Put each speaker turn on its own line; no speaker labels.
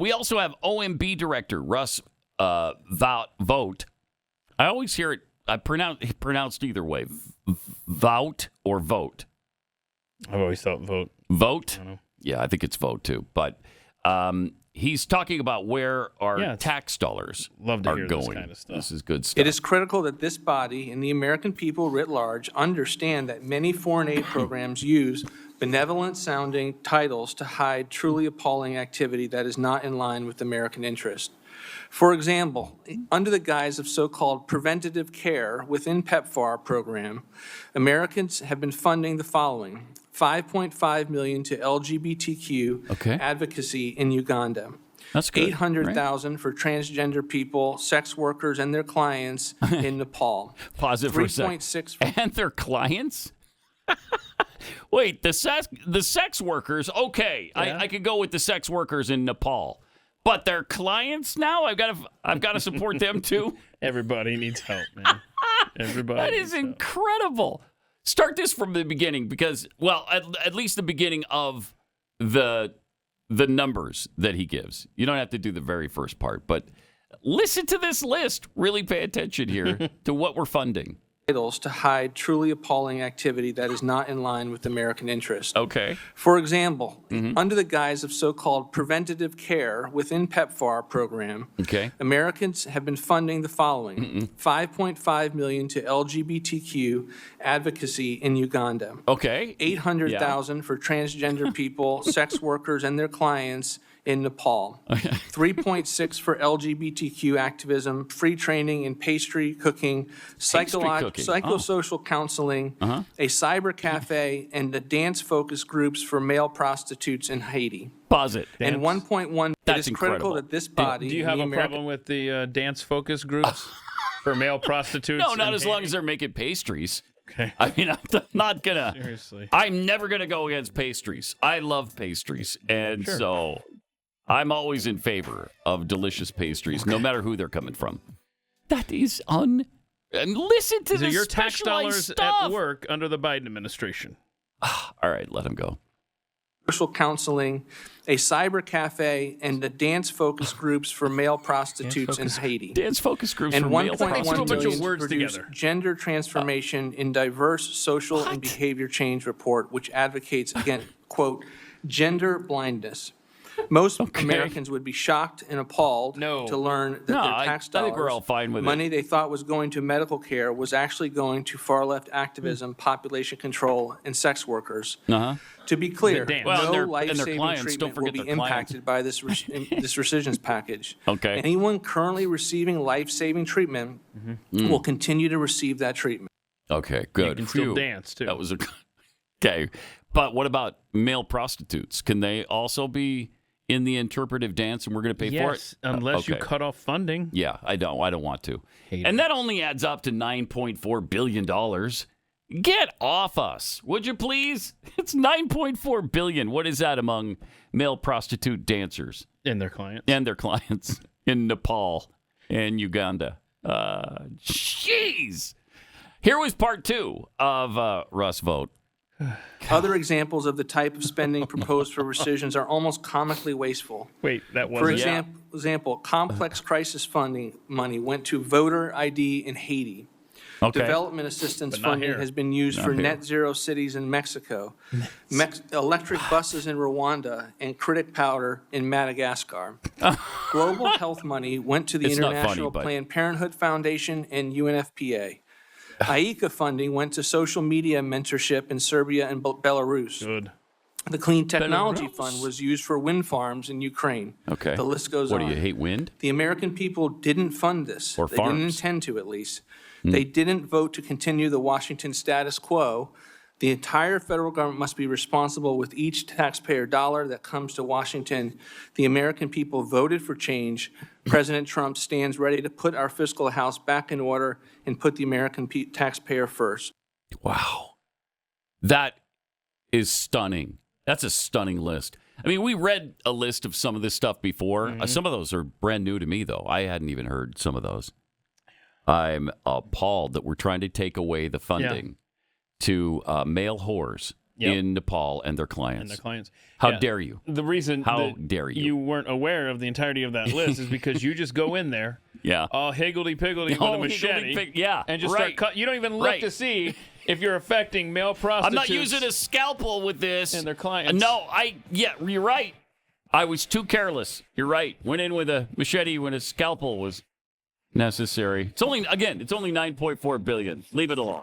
We also have OMB director Russ Vought. I always hear it pronounced either way, Vought or Vote.
I've always thought vote.
Vote?
I don't know.
Yeah, I think it's vote too. But he's talking about where our tax dollars
Love to
are
hear
going.
this kind of stuff.
This is good stuff.
It is critical that this body and the American people writ large understand that many foreign aid programs use benevolent-sounding titles to hide truly appalling activity that is not in line with American interest. For example, under the guise of so-called preventative care within PEPFAR program, Americans have been funding the following: $5.5 million to LGBTQ advocacy in Uganda.
That's good.
$800,000 for transgender people, sex workers, and their clients in Nepal.
Pause it for a second. And their clients? Wait, the sex workers? Okay, yeah. I could go with the sex workers in Nepal, but their clients now? I've got to support them too.
Everybody needs help, man. Everybody.
That is incredible. Start this from the beginning because, well, at least the beginning of the numbers that he gives. You don't have to do the very first part, but listen to this list. Really pay attention here to what we're funding.
To hide truly appalling activity that is not in line with American interest.
Okay.
For example, under the guise of so-called preventative care within PEPFAR program, Americans have been funding the following: $5.5 million to LGBTQ advocacy in Uganda.
Okay.
$800,000 for transgender people, sex workers, and their clients in Nepal. $3.6 for LGBTQ activism, free training in pastry cooking, psychosocial counseling, a cyber cafe, and the dance focus groups for male prostitutes in Haiti.
Pause it.
And 1.1. It is critical that this body.
Do you have a problem with the dance focus groups for male prostitutes?
No, not as long as they're making pastries. Okay. I mean, I'm not gonna.
Seriously.
I'm never gonna go against pastries. I love pastries, and so I'm always in favor of delicious pastries, no matter who they're coming from. That is And listen to this
your tax dollars
stuff.
at work under the Biden administration.
All right, let him go.
Social counseling, a cyber cafe, and the dance focus groups for male prostitutes in Haiti.
Dance focus groups
and
for male prostitutes.
And $1.1 million
words
to produce
together.
Gender transformation in diverse social and behavior change report, which advocates against, quote, gender blindness. Most Americans would be shocked and appalled to learn that their tax dollars,
I think we're all fine with
money they thought was going to medical care, was actually going to far-left activism, population control, and sex workers. To be clear, no life-saving treatment will be impacted by this this rescissions package. Anyone currently receiving life-saving treatment will continue to receive that treatment.
Okay, good.
You can still dance, too.
That was okay. But what about male prostitutes? Can they also be in the interpretive dance and we're going to pay for it?
Unless you cut off funding.
Yeah, I don't want to. And that only adds up to $9.4 billion. Get off us, would you please? It's $9.4 billion. What is that among male prostitute dancers?
And their clients.
In Nepal and Uganda. Jeez. Here was part 2 of Russ Vought.
Other examples of the type of spending proposed for rescissions are almost comically wasteful.
Wait, that was
For example, complex crisis funding money went to voter ID in Haiti. Development assistance funding has been used for net zero cities in Mexico, electric buses in Rwanda, and critic powder in Madagascar. Global health money went to the International Planned Parenthood Foundation and UNFPA. IECA funding went to social media mentorship in Serbia and Belarus.
Good.
The Clean Technology Fund was used for wind farms in Ukraine.
Okay.
The list goes on.
What, do you hate wind?
The American people didn't fund this.
Or
they
farms.
didn't intend to, at least. They didn't vote to continue the Washington status quo. The entire federal government must be responsible with each taxpayer dollar that comes to Washington. The American people voted for change. President Trump stands ready to put our fiscal house back in order and put the American taxpayer first.
Wow. That is stunning. That's a stunning list. I mean, we read a list of some of this stuff before. Some of those are brand new to me, though. I hadn't even heard some of those. I'm appalled that we're trying to take away the funding to male whores in Nepal and their clients.
And their clients.
How dare you?
The reason
How dare you
weren't aware of the entirety of that list is because you just go in there, all higgledy-piggledy with a machete, and just start cut. You don't even look to see if you're affecting male prostitutes.
I'm not using a scalpel with this.
And their clients.
No, you're right. I was too careless. You're right. Went in with a machete when a scalpel was necessary. It's only 9.4 billion. Leave it alone.